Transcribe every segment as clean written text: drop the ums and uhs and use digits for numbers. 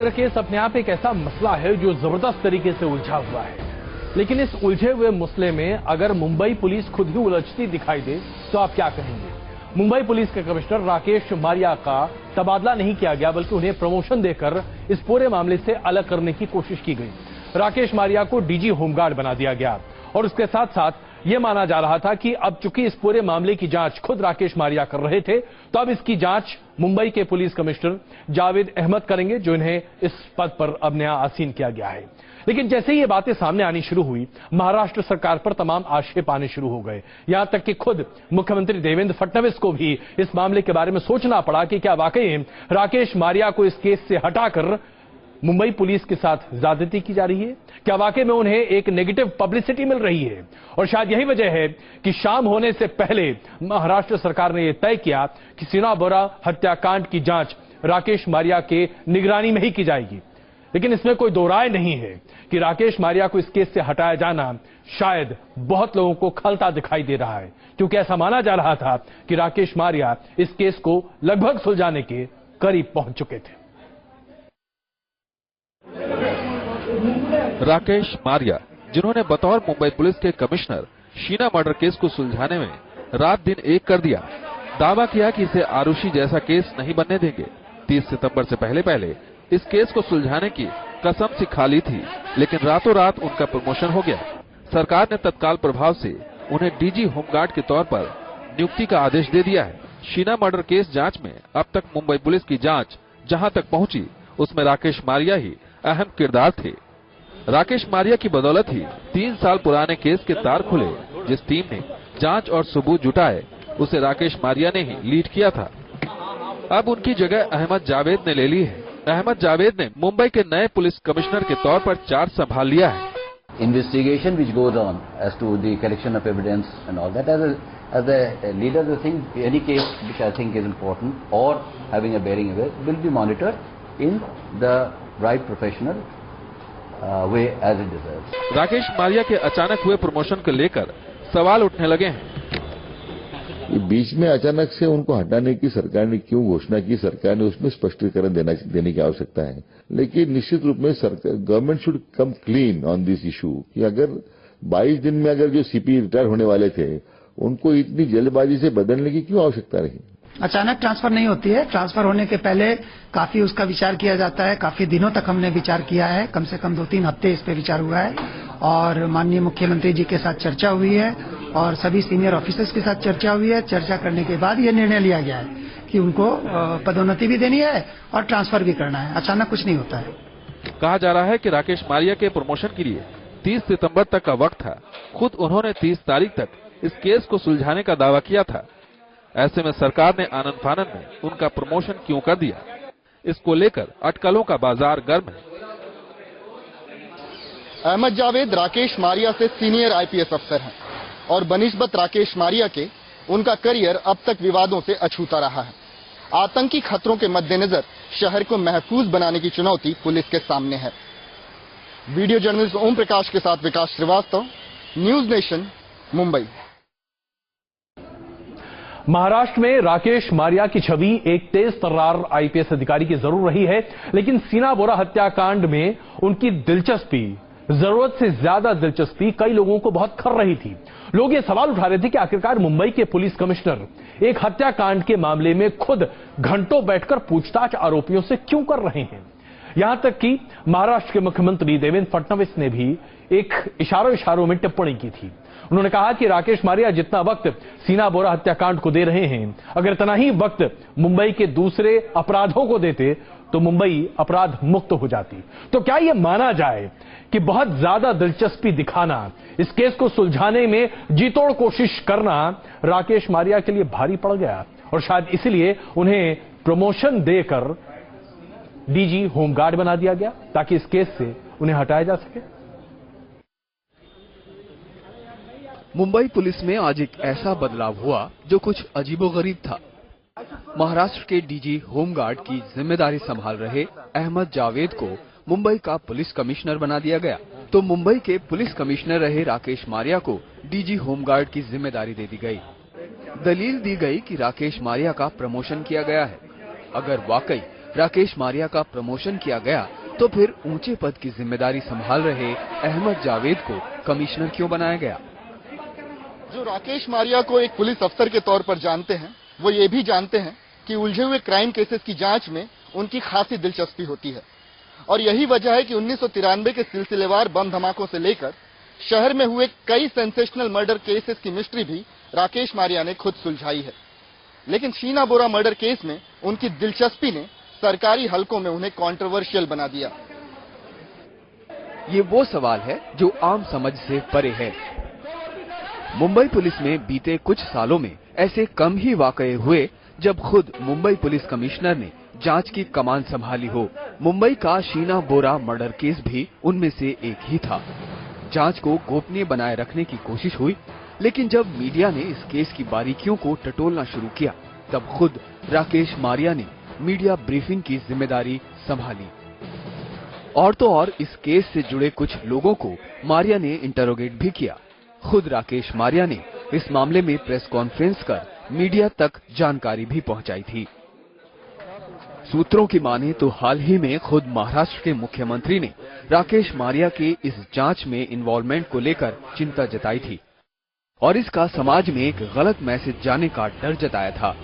Case अपने आप एक ऐसा मसला है जो जबरदस्त तरीके से उलझा हुआ है, लेकिन इस उलझे हुए मसले में अगर मुंबई पुलिस खुद ही उलझती दिखाई दे तो आप क्या कहेंगे? मुंबई पुलिस के कमिश्नर राकेश मारिया का तबादला नहीं किया गया, बल्कि उन्हें प्रमोशन देकर इस पूरे मामले से अलग करने की कोशिश की गई। राकेश मारिया को डीजी होमगार्ड बना दिया गया और उसके साथ साथ यह माना जा रहा था कि अब चूंकि इस पूरे मामले की जांच खुद राकेश मारिया कर रहे थे, तो अब इसकी जांच मुंबई के पुलिस कमिश्नर जावेद अहमद करेंगे, जो इन्हें इस पद पर अब नया आसीन किया गया है। लेकिन जैसे ही ये बातें सामने आनी शुरू हुई, महाराष्ट्र सरकार पर तमाम आक्षेप आने शुरू हो गए। यहां तक कि खुद मुख्यमंत्री देवेंद्र फडणवीस को भी इस मामले के बारे में सोचना पड़ा कि क्या वाकई राकेश मारिया को इस केस से हटाकर मुंबई पुलिस के साथ ज्यादती की जा रही है? क्या वाकई में उन्हें एक नेगेटिव पब्लिसिटी मिल रही है? और शायद यही वजह है कि शाम होने से पहले महाराष्ट्र सरकार ने यह तय किया कि सीना बोरा हत्याकांड की जांच राकेश मारिया के निगरानी में ही की जाएगी। लेकिन इसमें कोई दो राय नहीं है कि राकेश मारिया को इस केस से हटाया जाना शायद बहुत लोगों को खलता दिखाई दे रहा है, क्योंकि ऐसा माना जा रहा था कि राकेश मारिया इस केस को लगभग सुलझाने के करीब पहुंच चुके थे। राकेश मारिया, जिन्होंने बतौर मुंबई पुलिस के कमिश्नर शीना मर्डर केस को सुलझाने में रात दिन एक कर दिया, दावा किया कि इसे आरुषि जैसा केस नहीं बनने देंगे। 30 सितंबर से पहले इस केस को सुलझाने की कसम सी खा ली थी, लेकिन रातों रात उनका प्रमोशन हो गया। सरकार ने तत्काल प्रभाव से उन्हें डीजी होमगार्ड के तौर पर नियुक्ति का आदेश दे दिया है। शीना मर्डर केस जांच में अब तक मुंबई पुलिस की जांच जहां तक पहुंची, उसमें राकेश मारिया ही अहम किरदार थे। राकेश मारिया की बदौलत ही 3 साल पुराने केस के तार खुले। जिस टीम ने जांच और सबूत जुटाए, उसे राकेश मारिया ने ही लीड किया था। अब उनकी जगह अहमद जावेद ने ले ली है। अहमद जावेद ने मुंबई के नए पुलिस कमिश्नर के तौर पर चार्ज संभाल लिया है। Investigation which goes on as to the collection of evidence and all that, as a leader, the thing, any case which I think is important or having a bearing of it will be monitored in the right professional way as it deserves. Rakesh Maria के अचानक हुए promotion को लेकर सवाल उठने लगे हैं। ये बीच में अचानक से उनको हटाने की सरकार ने क्यों घोषणा की, सरकार ने उसमें स्पष्टीकरण देने की आवश्यकता है। लेकिन निश्चित रूप में सरकार government should come clean on this issue कि अगर 22 दिन में अगर जो सीपी रिटायर होने वाले थे, उनको इतनी जल्दबाजी से बदलने की क्यों आवश्यकता रही? अचानक ट्रांसफर नहीं होती है। ट्रांसफर होने के पहले काफी उसका विचार किया जाता है। काफी दिनों तक हमने विचार किया है, कम से कम 2-3 हफ्ते इस पे विचार हुआ है और माननीय मुख्यमंत्री जी के साथ चर्चा हुई है और सभी सीनियर ऑफिसर्स के साथ चर्चा हुई है। चर्चा करने के बाद ये निर्णय लिया गया है कि उनको पदोन्नति भी देनी है और ट्रांसफर भी करना है। अचानक कुछ नहीं होता है। कहा जा रहा है कि राकेश मारिया के प्रमोशन के लिए 30 सितंबर तक का वक्त था। खुद उन्होंने 30 तारीख तक इस केस को सुलझाने का दावा किया था। ऐसे में सरकार ने आनंद फानंद में उनका प्रमोशन क्यों कर दिया, इसको लेकर अटकलों का बाजार गर्म है। अहमद जावेद राकेश मारिया से सीनियर आईपीएस अफसर हैं और बनिस्बत राकेश मारिया के उनका करियर अब तक विवादों से अछूता रहा है। आतंकी खतरों के मद्देनजर शहर को महफूज बनाने की चुनौती पुलिस के सामने है। वीडियो जर्नलिस्ट ओम प्रकाश के साथ विकास श्रीवास्तव, न्यूज नेशन, मुंबई। महाराष्ट्र में राकेश मारिया की छवि एक तेज तर्रार आईपीएस अधिकारी की जरूर रही है, लेकिन सीना बोरा हत्याकांड में उनकी दिलचस्पी, जरूरत से ज्यादा दिलचस्पी कई लोगों को बहुत खर रही थी। लोग ये सवाल उठा रहे थे कि आखिरकार मुंबई के पुलिस कमिश्नर एक हत्याकांड के मामले में खुद घंटों बैठकर पूछताछ आरोपियों से क्यों कर रहे हैं। यहां तक कि महाराष्ट्र के मुख्यमंत्री देवेंद्र फडणवीस ने भी एक इशारों में टिप्पणी की थी। उन्होंने कहा कि राकेश मारिया जितना वक्त सीना बोरा हत्याकांड को दे रहे हैं, अगर इतना ही वक्त मुंबई के दूसरे अपराधों को देते तो मुंबई अपराध मुक्त हो जाती। तो क्या यह माना जाए कि बहुत ज्यादा दिलचस्पी दिखाना, इस केस को सुलझाने में जीतोड़ कोशिश करना राकेश मारिया के लिए भारी पड़ गया और शायद इसलिए उन्हें प्रमोशन देकर डीजी होमगार्ड बना दिया गया ताकि इस केस से उन्हें हटाया जा सके। मुंबई पुलिस में आज एक ऐसा बदलाव हुआ जो कुछ अजीबोगरीब था। महाराष्ट्र के डीजी होमगार्ड की जिम्मेदारी संभाल रहे अहमद जावेद को मुंबई का पुलिस कमिश्नर बना दिया गया, तो मुंबई के पुलिस कमिश्नर रहे राकेश मारिया को डीजी होमगार्ड की जिम्मेदारी दे दी गई। दलील दी गई कि राकेश मारिया का प्रमोशन किया गया है। अगर वाकई राकेश मारिया का प्रमोशन किया गया, तो फिर ऊंचे पद की जिम्मेदारी संभाल रहे अहमद जावेद को कमिश्नर क्यों बनाया गया? जो राकेश मारिया को एक पुलिस अफसर के तौर पर जानते हैं, वो ये भी जानते हैं कि उलझे हुए क्राइम केसेस की जांच में उनकी खासी दिलचस्पी होती है। और यही वजह है कि 1993 के सिलसिलेवार बम धमाकों से लेकर शहर में हुए कई सेंसेशनल मर्डर केसेस की मिस्ट्री भी राकेश मारिया ने खुद सुलझाई है। लेकिन शीना बोरा मर्डर केस में उनकी दिलचस्पी ने सरकारी हलकों में उन्हें कंट्रोवर्शियल बना दिया। ये वो सवाल है जो आम समझ से परे है। मुंबई पुलिस में बीते कुछ सालों में ऐसे कम ही वाकये हुए जब खुद मुंबई पुलिस कमिश्नर ने जांच की कमान संभाली हो। मुंबई का शीना बोरा मर्डर केस भी उनमें से एक ही था। जांच को गोपनीय बनाए रखने की कोशिश हुई, लेकिन जब मीडिया ने इस केस की बारीकियों को टटोलना शुरू किया, तब खुद राकेश मारिया ने मीडिया ब्रीफिंग की जिम्मेदारी संभाली। और तो और इस केस से जुड़े कुछ लोगों को मारिया ने इंटरोगेट भी किया। खुद राकेश मारिया ने इस मामले में प्रेस कॉन्फ्रेंस कर मीडिया तक जानकारी भी पहुंचाई थी। सूत्रों की माने तो हाल ही में खुद महाराष्ट्र के मुख्यमंत्री ने राकेश मारिया के इस जांच में इन्वॉल्वमेंट को लेकर चिंता जताई थी और इसका समाज में एक गलत मैसेज जाने का डर जताया था।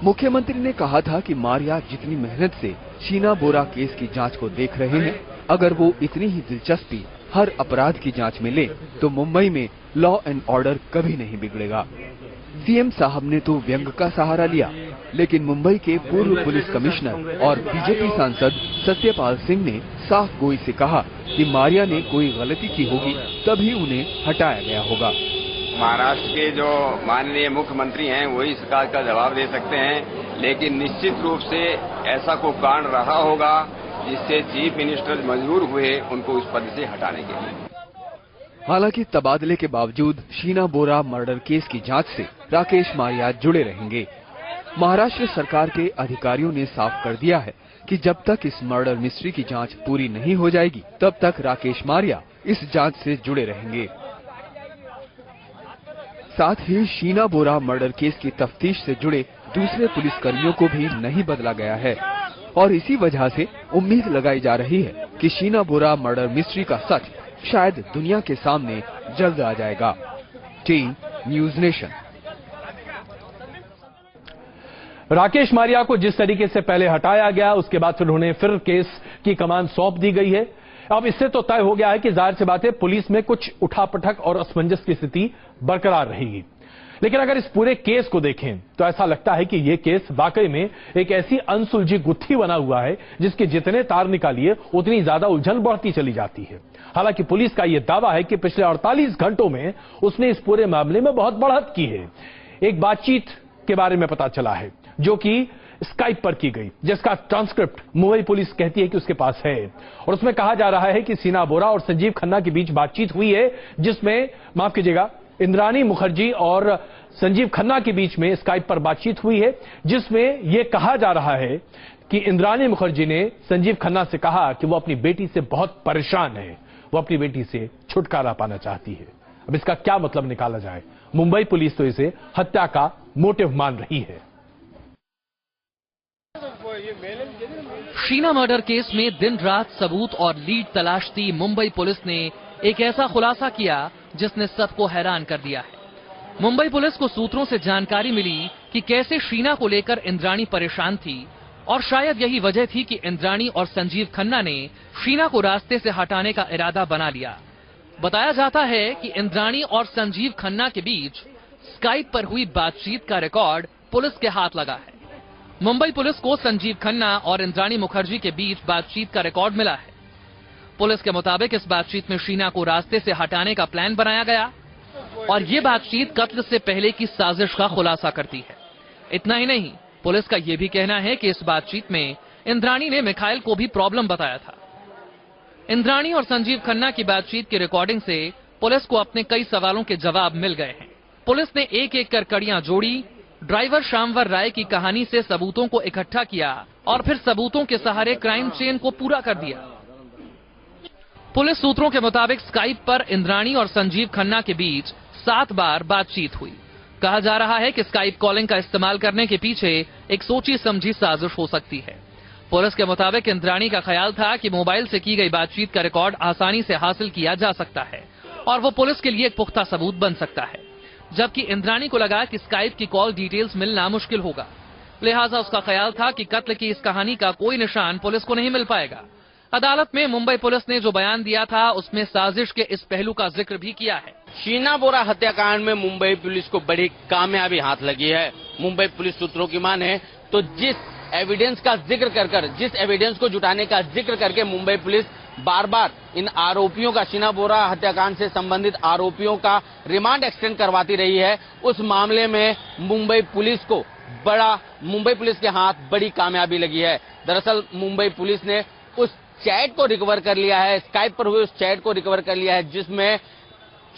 मुख्यमंत्री ने कहा था कि मारिया जितनी मेहनत से शीना बोरा केस की जांच को देख रहे हैं, अगर वो इतनी ही दिलचस्पी हर अपराध की जांच में ले तो मुंबई में लॉ एंड ऑर्डर कभी नहीं बिगड़ेगा। सीएम साहब ने तो व्यंग का सहारा लिया, लेकिन मुंबई के पूर्व पुलिस कमिश्नर और बीजेपी सांसद सत्यपाल सिंह ने साफ गोई से कहा कि मारिया ने कोई गलती की होगी, तभी उन्हें हटाया गया होगा। महाराष्ट्र के जो माननीय मुख्यमंत्री हैं वही सरकार का जवाब दे सकते हैं, लेकिन निश्चित रूप से ऐसा कोई कांड रहा होगा जिससे चीफ मिनिस्टर मजबूर हुए उनको उस पद से हटाने के लिए। हालांकि तबादले के बावजूद शीना बोरा मर्डर केस की जांच से राकेश मारिया जुड़े रहेंगे। महाराष्ट्र सरकार के अधिकारियों ने साफ कर दिया है कि जब तक इस मर्डर मिस्ट्री की जांच पूरी नहीं हो जाएगी, तब तक राकेश मारिया इस जांच से जुड़े रहेंगे। साथ ही शीना बोरा मर्डर केस की तफ्तीश से जुड़े दूसरे पुलिसकर्मियों को भी नहीं बदला गया है और इसी वजह से उम्मीद लगाई जा रही है कि शीना बोरा मर्डर मिस्ट्री का सच शायद दुनिया के सामने जल्द आ जाएगा। Team news nation. Rakesh Maria को जिस तरीके से पहले हटाया गया, उसके बाद फिर उन्हें फिर केस की कमान सौंप दी गई है। अब इससे तो तय हो गया है कि जाहिर सी बात है पुलिस में कुछ उठापटक और असमंजस की स्थिति बरकरार रहेगी। लेकिन अगर इस पूरे केस को देखें तो ऐसा लगता है कि यह केस वाकई में एक ऐसी अनसुलझी गुत्थी बना हुआ है जिसके जितने तार निकालिए उतनी ज्यादा उलझन बढ़ती चली जाती है। हालांकि पुलिस का यह दावा है कि पिछले 48 घंटों में उसने इस पूरे मामले में बहुत बढ़त की है। एक बातचीत के बारे में पता चला है जो कि स्काइप पर की गई, जिसका ट्रांसक्रिप्ट मुंबई पुलिस कहती है कि उसके पास है और उसमें कहा जा रहा है कि शीना बोरा और संजीव खन्ना के बीच बातचीत हुई है, जिसमें माफ कीजिएगा इंद्राणी मुखर्जी और संजीव खन्ना के बीच में स्काइप पर बातचीत हुई है, जिसमें यह कहा जा रहा है कि इंद्राणी मुखर्जी ने संजीव खन्ना से कहा कि वो अपनी बेटी से बहुत परेशान है, वो अपनी बेटी से छुटकारा पाना चाहती है। अब इसका क्या मतलब निकाला जाए, मुंबई पुलिस तो इसे हत्या का मोटिव मान रही है। शीना मर्डर केस में दिन रात सबूत और लीड तलाशती मुंबई पुलिस ने एक ऐसा खुलासा किया जिसने सबको हैरान कर दिया है। मुंबई पुलिस को सूत्रों से जानकारी मिली कि कैसे शीना को लेकर इंद्राणी परेशान थी और शायद यही वजह थी कि इंद्राणी और संजीव खन्ना ने शीना को रास्ते से हटाने का इरादा बना लिया। बताया जाता है कि इंद्राणी और संजीव खन्ना के बीच स्काइप पर हुई बातचीत का रिकॉर्ड पुलिस के हाथ लगा है। मुंबई पुलिस को संजीव खन्ना और इंद्राणी मुखर्जी के बीच बातचीत का रिकॉर्ड मिला है। पुलिस के मुताबिक इस बातचीत में शीना को रास्ते से हटाने का प्लान बनाया गया और ये बातचीत कत्ल से पहले की साजिश का खुलासा करती है। इतना ही नहीं, पुलिस का यह भी कहना है कि इस बातचीत में इंद्राणी ने मिखाइल को भी प्रॉब्लम बताया था। इंद्राणी और संजीव खन्ना की बातचीत की रिकॉर्डिंग से पुलिस को अपने कई सवालों के जवाब मिल गए हैं। पुलिस ने एक एक कर कड़ियां जोड़ी, ड्राइवर शामवर राय की कहानी से सबूतों को इकट्ठा किया और फिर सबूतों के सहारे क्राइम चेन को पूरा कर दिया। पुलिस सूत्रों के मुताबिक स्काइप पर इंद्राणी और संजीव खन्ना के बीच 7 बार बातचीत हुई। कहा जा रहा है कि स्काइप कॉलिंग का इस्तेमाल करने के पीछे एक सोची समझी साजिश हो सकती है पुलिस के मुताबिक इंद्राणी का ख्याल था कि मोबाइल से की गई बातचीत का रिकॉर्ड आसानी से हासिल किया जा सकता है और वो पुलिस के लिए एक पुख्ता सबूत बन सकता है, जबकि इंद्राणी को लगा कि स्काइप की कॉल डिटेल्स मिलना मुश्किल होगा। लिहाजा उसका ख्याल था कि कत्ल की इस कहानी का कोई निशान पुलिस को नहीं मिल पाएगा। अदालत में मुंबई पुलिस ने जो बयान दिया था उसमें साजिश के इस पहलू का जिक्र भी किया है। शीना बोरा हत्याकांड में मुंबई पुलिस को बड़ी कामयाबी हाथ लगी है। मुंबई पुलिस सूत्रों की माने तो जिस एविडेंस का जिक्र कर जिस एविडेंस को जुटाने का जिक्र करके मुंबई पुलिस बार बार इन आरोपियों का, शीना बोरा हत्याकांड से संबंधित आरोपियों का रिमांड एक्सटेंड करवाती रही है, उस मामले में मुंबई पुलिस के हाथ बड़ी कामयाबी लगी है। दरअसल मुंबई पुलिस ने उस चैट को रिकवर कर लिया है, स्काइप पर हुए उस चैट को रिकवर कर लिया है, जिसमें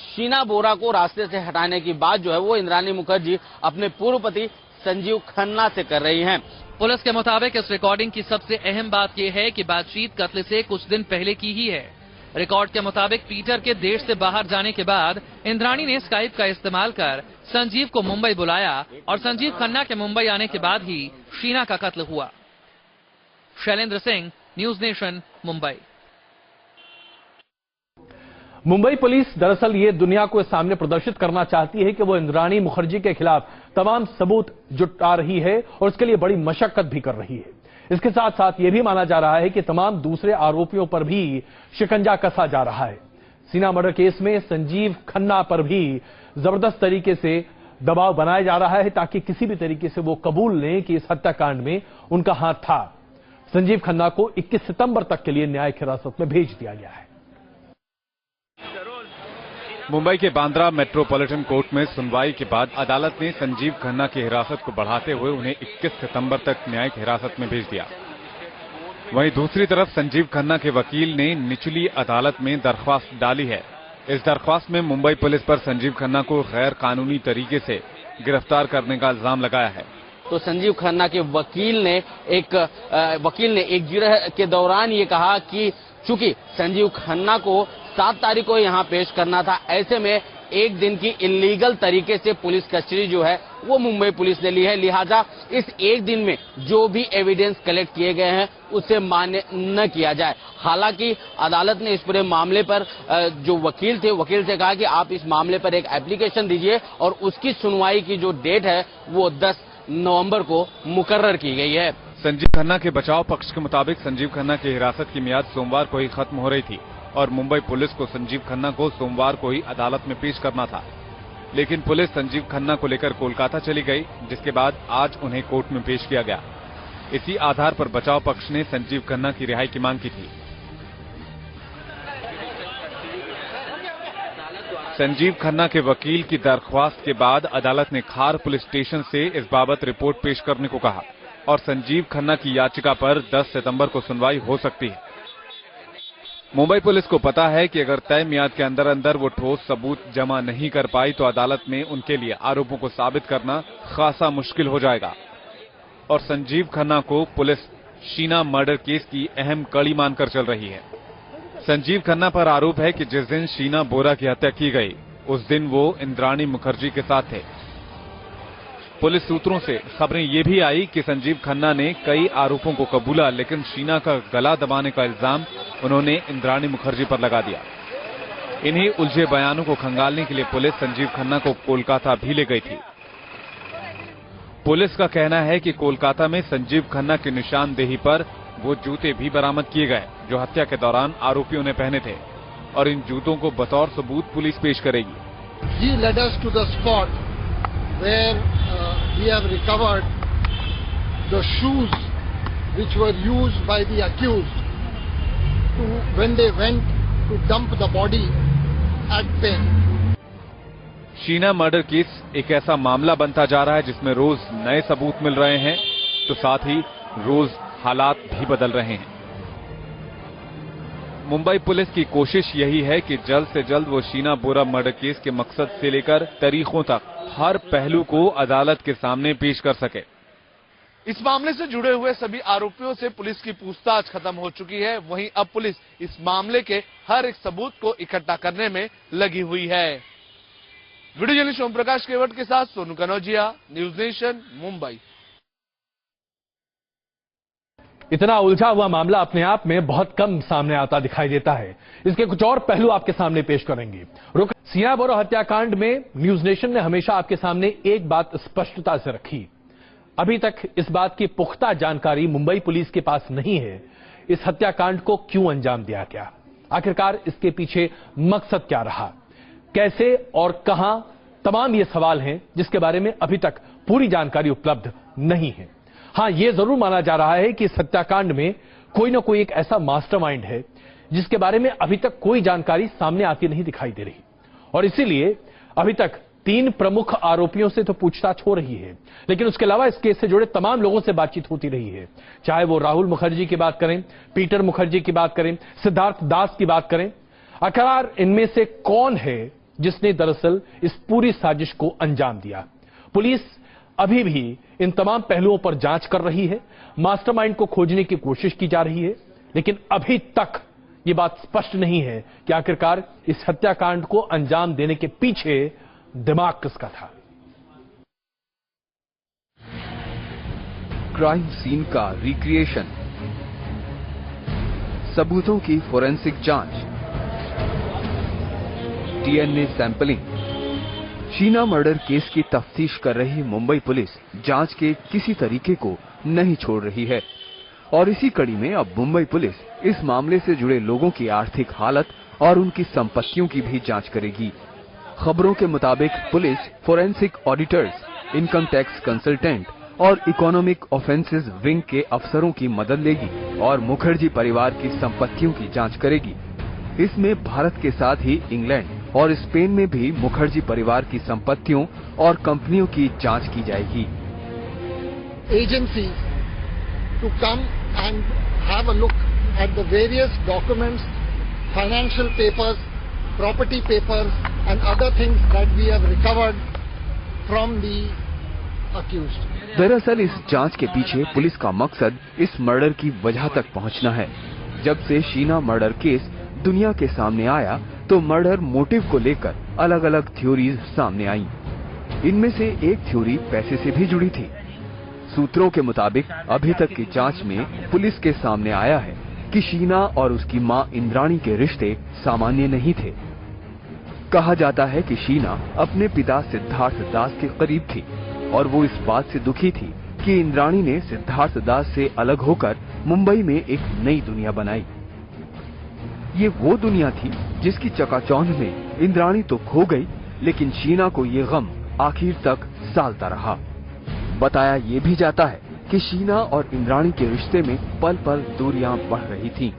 शीना बोरा को रास्ते से हटाने की बात जो है वो इंद्राणी मुखर्जी अपने पूर्व पति संजीव खन्ना से कर रही हैं। पुलिस के मुताबिक इस रिकॉर्डिंग की सबसे अहम बात यह है कि बातचीत कत्ल से कुछ दिन पहले की ही है। रिकॉर्ड के मुताबिक पीटर के देश से बाहर जाने के बाद इंद्राणी ने स्काइप का इस्तेमाल कर संजीव को मुंबई बुलाया और संजीव खन्ना के मुंबई आने के बाद ही शीना का कत्ल हुआ। Shailendra Singh, news nation, Mumbai. Mumbai police दरअसल ये दुनिया को सामने प्रदर्शित करना चाहती है कि वो इंद्राणी मुखर्जी के खिलाफ तमाम सबूत जुटा रही है और उसके लिए बड़ी मशक्कत भी कर रही है। इसके साथ साथ ये भी माना जा रहा है कि तमाम दूसरे आरोपियों पर भी शिकंजा कसा जा रहा है। शीना मर्डर केस में संजीव खन्ना पर भी जबरदस्त तरीके से दबाव बनाया जा रहा है ताकि किसी भी तरीके से वो कबूल लें कि इस हत्याकांड में उनका हाथ था। संजीव खन्ना को 21 सितंबर तक के लिए न्यायिक हिरासत में भेज दिया गया है। मुंबई के बांद्रा मेट्रोपॉलिटन कोर्ट में सुनवाई के बाद अदालत ने संजीव खन्ना की हिरासत को बढ़ाते हुए उन्हें 21 सितंबर तक न्यायिक हिरासत में भेज दिया। वहीं दूसरी तरफ संजीव खन्ना के वकील ने निचली अदालत में दरख्वास्त डाली है। इस दरख्वास्त में मुंबई पुलिस पर संजीव खन्ना को गैर कानूनी तरीके से गिरफ्तार करने का इल्जाम लगाया है। तो संजीव खन्ना के वकील ने एक जिरह के दौरान ये कहा कि चूंकि संजीव खन्ना को 7 तारीख को यहां पेश करना था, ऐसे में एक दिन की इलीगल तरीके से पुलिस कस्टडी जो है वो मुंबई पुलिस ने ली है। लिहाजा इस एक दिन में जो भी एविडेंस कलेक्ट किए गए हैं उसे मान्य न किया जाए। हालांकि अदालत ने इस पूरे मामले पर जो वकील से कहा कि आप इस मामले पर एक एप्लीकेशन दीजिए और उसकी सुनवाई की जो डेट है वो 10 नवंबर को मुकर्रर की गई है। संजीव खन्ना के बचाव पक्ष के मुताबिक संजीव खन्ना की हिरासत की मियाद सोमवार को ही खत्म हो रही थी और मुंबई पुलिस को संजीव खन्ना को सोमवार को ही अदालत में पेश करना था, लेकिन पुलिस संजीव खन्ना को लेकर कोलकाता चली गई, जिसके बाद आज उन्हें कोर्ट में पेश किया गया। इसी आधार पर बचाव पक्ष ने संजीव खन्ना की रिहाई की मांग की थी। संजीव खन्ना के वकील की दरख्वास्त के बाद अदालत ने खार पुलिस स्टेशन से इस बाबत रिपोर्ट पेश करने को कहा और संजीव खन्ना की याचिका पर 10 सितंबर को सुनवाई हो सकती है। मुंबई पुलिस को पता है कि अगर तय मियाद के अंदर अंदर वो ठोस सबूत जमा नहीं कर पाई तो अदालत में उनके लिए आरोपों को साबित करना खासा मुश्किल हो जाएगा और संजीव खन्ना को पुलिस शीना मर्डर केस की अहम कड़ी मानकर चल रही है। संजीव खन्ना पर आरोप है कि जिस दिन शीना बोरा की हत्या की गई उस दिन वो इंद्राणी मुखर्जी के साथ थे। पुलिस सूत्रों से खबरें ये भी आई कि संजीव खन्ना ने कई आरोपों को कबूला, लेकिन शीना का गला दबाने का इल्जाम उन्होंने इंद्राणी मुखर्जी पर लगा दिया। इन्हीं उलझे बयानों को खंगालने के लिए पुलिस संजीव खन्ना को कोलकाता भी ले गई थी। पुलिस का कहना है कि कोलकाता में संजीव खन्ना की निशानदेही पर वो जूते भी बरामद किए गए जो हत्या के दौरान आरोपियों ने पहने थे और इन जूतों को बतौर सबूत पुलिस पेश करेगी। He led us to the spot where we have recovered the shoes which were used by the accused when they went to dump the body at Pen. Sheena murder case एक ऐसा मामला बनता जा रहा है जिसमें रोज नए सबूत मिल रहे हैं तो साथ ही रोज हालात भी बदल रहे हैं। मुंबई पुलिस की कोशिश यही है कि जल्द से जल्द वो शीना बोरा मर्डर केस के मकसद से लेकर तारीखों तक हर पहलू को अदालत के सामने पेश कर सके। इस मामले से जुड़े हुए सभी आरोपियों से पुलिस की पूछताछ खत्म हो चुकी है। वहीं अब पुलिस इस मामले के हर एक सबूत को इकट्ठा करने में लगी हुई है। वीडियो जर्नलिस्ट ओम प्रकाश केवट के साथ सोनू कनौजिया, न्यूज नेशन, मुंबई। इतना उलझा हुआ मामला अपने आप में बहुत कम सामने आता दिखाई देता है। इसके कुछ और पहलू आपके सामने पेश करेंगे। सीना बोरो हत्याकांड में न्यूज नेशन ने हमेशा आपके सामने एक बात स्पष्टता से रखी, अभी तक इस बात की पुख्ता जानकारी मुंबई पुलिस के पास नहीं है इस हत्याकांड को क्यों अंजाम दिया गया, आखिरकार इसके पीछे मकसद क्या रहा, कैसे और कहां, तमाम ये सवाल हैं जिसके बारे में अभी तक पूरी जानकारी उपलब्ध नहीं है। हां, यह जरूर माना जा रहा है कि इस हत्याकांड में कोई ना कोई एक ऐसा मास्टरमाइंड है जिसके बारे में अभी तक कोई जानकारी सामने आती नहीं दिखाई दे रही, और इसीलिए अभी तक 3 प्रमुख आरोपियों से तो पूछताछ हो रही है, लेकिन उसके अलावा इस केस से जुड़े तमाम लोगों से बातचीत होती रही है। चाहे वो राहुल मुखर्जी की बात करें, पीटर मुखर्जी की बात करें, सिद्धार्थ दास की बात करें, आखिरकार इनमें से कौन है जिसने दरअसल इस पूरी साजिश को अंजाम दिया। पुलिस अभी भी इन तमाम पहलुओं पर जांच कर रही है, मास्टरमाइंड को खोजने की कोशिश की जा रही है, लेकिन अभी तक ये बात स्पष्ट नहीं है कि आखिरकार इस हत्याकांड को अंजाम देने के पीछे दिमाग किसका था। क्राइम सीन का रिक्रिएशन, सबूतों की फोरेंसिक जांच, DNA sampling. Sheena murder case की तफ्तीश कर रही मुंबई पुलिस जांच के किसी तरीके को नहीं छोड़ रही है, और इसी कड़ी में अब मुंबई पुलिस इस मामले से जुड़े लोगों की आर्थिक हालत और उनकी संपत्तियों की भी जांच करेगी। खबरों के मुताबिक police forensic auditors, income tax consultant और इकोनॉमिक ऑफेंसेस विंग के अफसरों की मदद लेगी और मुखर्जी परिवार की संपत्तियों की जांच करेगी। इसमें भारत के साथ ही इंग्लैंड और स्पेन में भी मुखर्जी परिवार की संपत्तियों और कंपनियों की जांच की जाएगी। Agencies to come and have a look at the various documents, financial papers, property papers and other things that we have recovered from the accused. दरअसल इस जांच के पीछे पुलिस का मकसद इस मर्डर की वजह तक पहुंचना है। जब से शीना मर्डर केस दुनिया के सामने आया तो मर्डर मोटिव को लेकर अलग अलग थ्योरीज सामने आईं। इनमें से एक थ्योरी पैसे से भी जुड़ी थी। सूत्रों के मुताबिक अभी तक की जांच में पुलिस के सामने आया है कि शीना और उसकी मां इंद्राणी के रिश्ते सामान्य नहीं थे। कहा जाता है कि शीना अपने पिता सिद्धार्थ दास के करीब थी और वो इस बात से दुखी थी कि इंद्राणी ने सिद्धार्थ दास से अलग होकर मुंबई में एक नई दुनिया बनाई। ये वो दुनिया थी जिसकी चकाचौंध में इंद्राणी तो खो गई, लेकिन शीना को ये गम आखिर तक सालता रहा। बताया ये भी जाता है कि शीना और इंद्राणी के रिश्ते में पल पल दूरियां बढ़ रही थीं।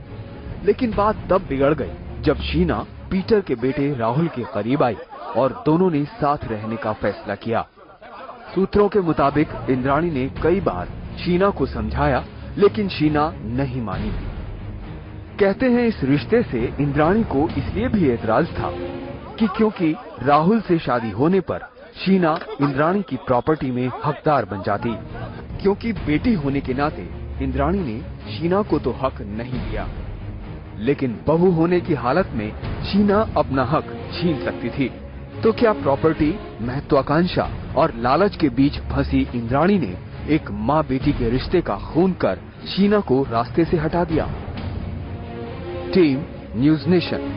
लेकिन बात तब बिगड़ गई जब शीना पीटर के बेटे राहुल के करीब आई और दोनों ने साथ रहने का फैसला किया। सूत्रों के मुताबिक इंद्राणी ने कई बार शीना को समझाया, लेकिन शीना नहीं मानी। कहते हैं इस रिश्ते से इंद्राणी को इसलिए भी एतराज था कि क्योंकि राहुल से शादी होने पर शीना इंद्राणी की प्रॉपर्टी में हकदार बन जाती। क्योंकि बेटी होने के नाते इंद्राणी ने शीना को तो हक नहीं दिया, लेकिन बहू होने की हालत में शीना अपना हक छीन सकती थी। तो क्या प्रॉपर्टी, महत्वाकांक्षा और लालच के बीच फंसी इंद्राणी ने एक माँ बेटी के रिश्ते का खून कर शीना को रास्ते से हटा दिया? Team news nation.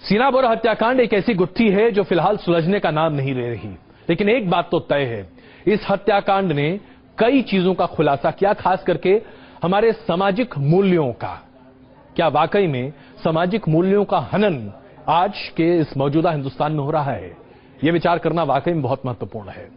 सीना बोरो हत्याकांड एक ऐसी गुत्थी है जो फिलहाल सुलझने का नाम नहीं ले रही, लेकिन एक बात तो तय है, इस हत्याकांड ने कई चीजों का खुलासा किया, खास करके हमारे सामाजिक मूल्यों का। क्या वाकई में सामाजिक मूल्यों का हनन आज के इस मौजूदा हिंदुस्तान में हो रहा है? यह विचार करना वाकई में बहुत महत्वपूर्ण है।